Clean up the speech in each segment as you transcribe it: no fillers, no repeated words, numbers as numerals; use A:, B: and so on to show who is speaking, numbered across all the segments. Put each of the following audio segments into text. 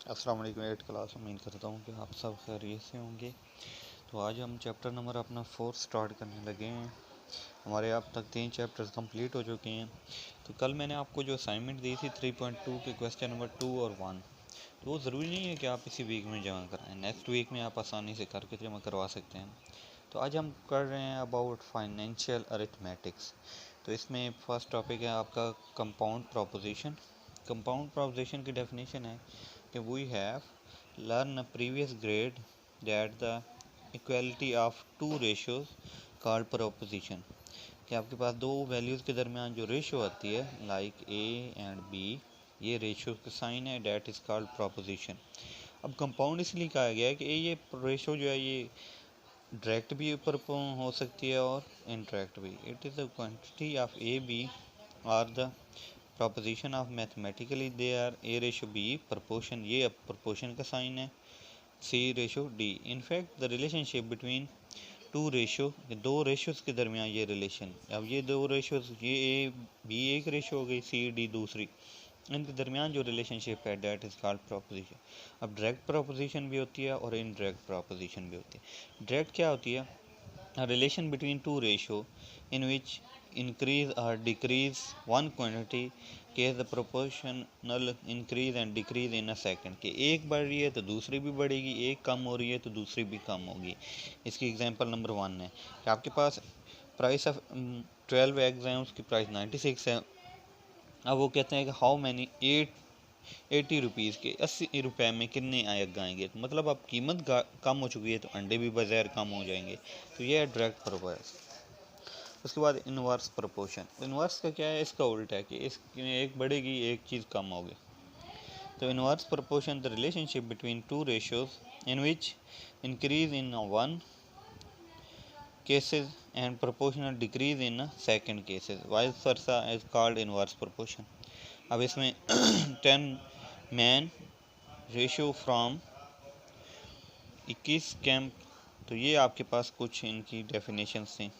A: अस्सलाम वालेकुम। 8 क्लास, उम्मीद करता हूँ कि आप सब खैरियत से होंगे। तो आज हम चैप्टर नंबर अपना 4 स्टार्ट करने लगे हैं। हमारे अब तक 3 चैप्टर्स कंप्लीट हो चुके हैं। तो कल मैंने आपको जो असाइनमेंट दी थी 3.2 के क्वेश्चन नंबर 2 और 1, तो वो ज़रूरी नहीं है कि आप इसी वीक में जमा कराएं, नेक्स्ट वीक में आप आसानी से करके जमा करवा सकते हैं। तो आज हम कर रहे हैं अबाउट फाइनेंशियल अरिथमेटिक्स। तो इसमें फर्स्ट टॉपिक है आपका कंपाउंड प्रोपोजिशन। कंपाउंड प्रोपोजिशन की डेफिनेशन है कि we have learn a previous grade that the equality of two ratios called proposition, कि आपके पास दो वैल्यूज़ के दरमियान जो रेशियो आती है लाइक ए एंड बी, ये रेशियो का साइन है, डैट इज़ कॉल्ड प्रोपोजिशन। अब कंपाउंड इसलिए कहा गया है कि ये रेशियो जो है ये डायरेक्ट भी ऊपर हो सकती है और इनडायरेक्ट भी। It is the quantity of A B और the proposition of mathematically they are a ratio b proportion, ये अब proportion का साइन है, c ratio d। in fact the relationship between two ratio, दो रेशियोज़ के दरमियान ये रिलेशन, अब ये दो रेशियोज़, ये ए बी एक रेशियो हो गई, सी डी दूसरी, इनके दरमियान जो रिलेशनशिप है डैट इज़ कॉल्ड प्रोपोजिशन। अब डायरेक्ट प्रोपोजिशन भी होती है और इनडायरेक्ट प्रोपोजिशन भी होती है। डायरेक्ट क्या होती है? A relation between two ratio in which increase or decrease one quantity case the proportional increase and decrease in a second, कि एक बढ़ रही है तो दूसरी भी बढ़ेगी, एक कम हो रही है तो दूसरी भी कम होगी। इसकी एग्जांपल नंबर 1 है कि आपके पास प्राइस ऑफ 12 एग्स हैं, उसकी प्राइस 96 है। अब वो कहते हैं कि हाउ मैनी 80 रुपीज़ के 80 रुपये में कितने एग आएंगे, तो मतलब अब कीमत कम हो चुकी है तो अंडे भी बज़ैर कम हो जाएंगे। तो ये है डायरेक्ट प्रोपोज। उसके बाद इनवर्स प्रोपोर्शन। इनवर्स का क्या है? इसका उल्टा है कि इसमें एक बढ़ेगी एक चीज़ कम होगी। तो inverse proportion the relationship between two ratios in which increase in one cases and proportional decrease in second cases, vice versa is called inverse proportion। अब इसमें 10 मैन रेशियो फ्रॉम 21 कैंप, तो ये आपके पास कुछ इनकी डेफिनेशंस थी।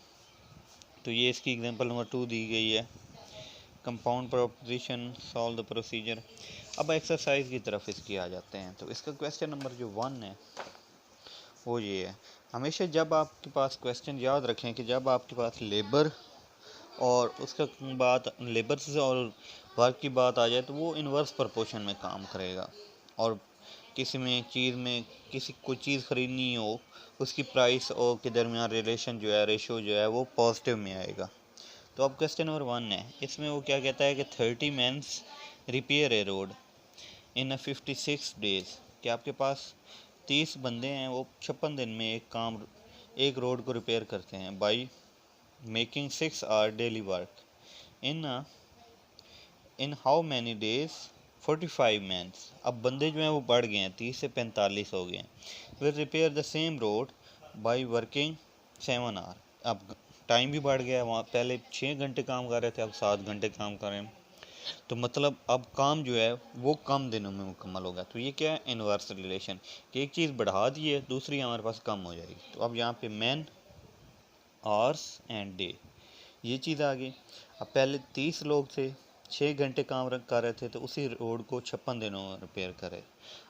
A: तो ये इसकी एग्जांपल नंबर 2 दी गई है। Compound proposition, solve the procedure. अब एक्सरसाइज की तरफ इसकी आ जाते हैं। तो इसका क्वेश्चन नंबर जो 1 है वो ये है। हमेशा जब आपके पास क्वेश्चन याद रखें कि जब आपके पास लेबर और उसका बात लेबर से और वर्क की बात आ जाए तो वो इन्वर्स प्रोपोर्शन में काम करेगा। और किसी में चीज़ में किसी कोई चीज़ ख़रीदनी हो, उसकी प्राइस और के दरमियान रिलेशन जो है, रेशो जो है वो पॉजिटिव में आएगा। तो अब क्वेश्चन नंबर 1 है, इसमें वो क्या कहता है कि 30 मैंस रिपेयर ए रोड इन 56 डेज़, कि आपके पास 30 बंदे हैं, वो 56 दिन में एक रोड को रिपेयर करते हैं by making 6 hour daily work in how many days 45 mans. अब बंदे जो हैं वो बढ़ गए हैं, 30 से 45 हो गए हैं। Will repair the same road by working 7 hour. अब टाइम भी बढ़ गया, वहाँ पहले 6 घंटे काम कर रहे थे, अब 7 घंटे काम कर रहे हैं। तो मतलब अब काम जो है वो कम दिनों में मुकम्मल होगा। तो ये क्या है? इनवर्स रिलेशन, कि एक चीज़ बढ़ा दी है, दूसरी हमारे पास कम हो जाएगी। तो अब यहाँ पे मैन, आवर्स एंड डे, ये चीज़ आ गई। अब पहले 30 लोग थे, 6 घंटे काम कर रहे थे, तो उसी रोड को 56 दिनों में रिपेयर करे।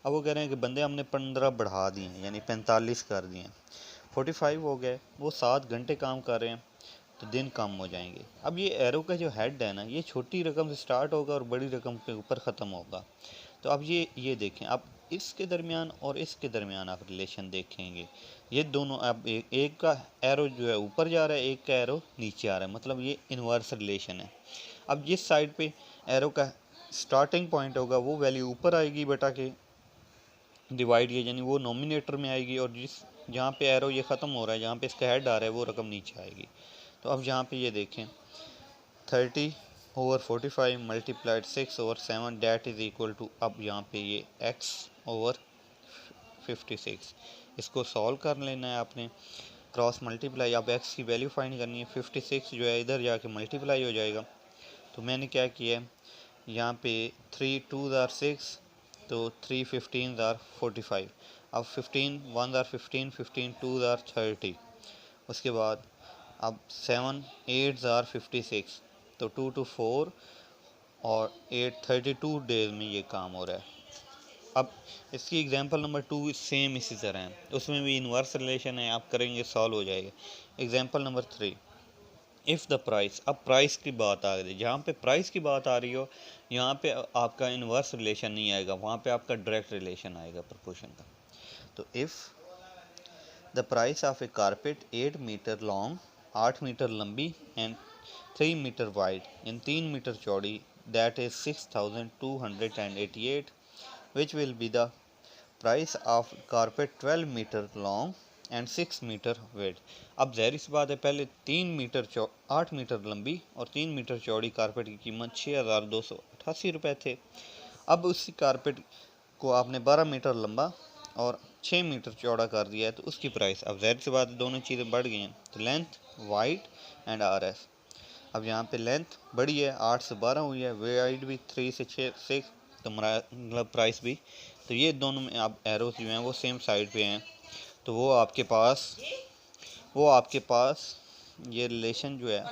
A: अब वो कह रहे हैं कि बंदे हमने 15 बढ़ा दिए हैं, यानी 45 कर दिए हैं, 45 हो गए, वो 7 घंटे काम कर रहे हैं, तो दिन कम हो जाएंगे। अब ये एरो का जो हेड है ना, ये छोटी रकम से स्टार्ट होगा और बड़ी रकम के ऊपर ख़त्म होगा। तो अब ये देखें, अब इसके दरमियान और इसके दरमियान आप रिलेशन देखेंगे, ये दोनों अब एक का एरो जो है ऊपर जा रहा है, एक का एरो नीचे आ रहा है, मतलब ये इन्वर्स रिलेशन है। अब जिस साइड पे एरो का स्टार्टिंग पॉइंट होगा वो वैल्यू ऊपर आएगी बटा के डिवाइड ये, यानी वो नोमिनेटर में आएगी, और जहाँ पे एरो ये ख़त्म हो रहा है, जहाँ पे इसका हेड आ रहा है, वो रकम नीचे आएगी। तो अब यहाँ पे ये देखें, 30/45 multiplied 6/7 that is equal to, अब यहाँ पे ये x/56, इसको सॉल्व कर लेना है आपने, क्रॉस मल्टीप्लाई। अब x की वैल्यू फाइंड करनी है, 56 जो है इधर जाके मल्टीप्लाई हो जाएगा। तो मैंने क्या किया है, यहाँ पे 3 2s are 6, तो 3 15s are 45। अब 15 1s are 15, 15 2s are 30। उसके बाद अब 7 8s are 56, तो 2 to 4 और 8 32 डेज में ये काम हो रहा है। अब इसकी एग्जांपल नंबर 2 सेम इसी तरह है, उसमें भी इन्वर्स रिलेशन है, आप करेंगे सॉल्व हो जाएगा। Example number 3, if the price, अब प्राइस की बात आ रही है, जहाँ पे प्राइस की बात आ रही हो यहाँ पे आपका इन्वर्स रिलेशन नहीं आएगा, वहाँ पे आपका डायरेक्ट रिलेशन आएगा प्रोपोर्शन का। तो if the price of a carpet 8 metre long, 8 metre लंबी and 3 metre wide and 3 metre चौड़ी, that is 6288, which will be the price of carpet 12 metre long and 6 metre wide. अब ज़ाहिर सी बात है, पहले 8 मीटर लंबी और 3 मीटर चौड़ी कारपेट की कीमत 6288 रुपये थे। अब उसी कारपेट को आपने 12 मीटर लंबा और 6 मीटर चौड़ा कर दिया है, तो उसकी प्राइस, अब ज़ाहिर सी बात है दोनों चीज़ें बढ़ गई हैं, तो length, wide and R S. अब यहाँ पे लेंथ बड़ी है, 8 से 12 हुई है, वाइड भी 3 से 6, तो मतलब प्राइस भी, तो ये दोनों में आप एरोस जो हैं वो सेम साइड पे हैं, तो वो आपके पास ये रिलेशन जो है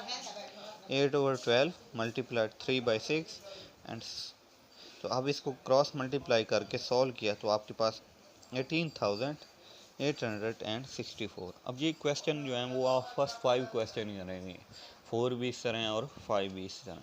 A: 8/12 मल्टीप्लाइड 3/6 एंड, तो अब इसको क्रॉस मल्टीप्लाई करके सॉल्व किया तो आपके पास 18,864। अब ये क्वेश्चन जो है वो आप फर्स्ट 5 क्वेश्चन ही रहेंगे, 4 भी इस तरह और 5 भी इस तरह।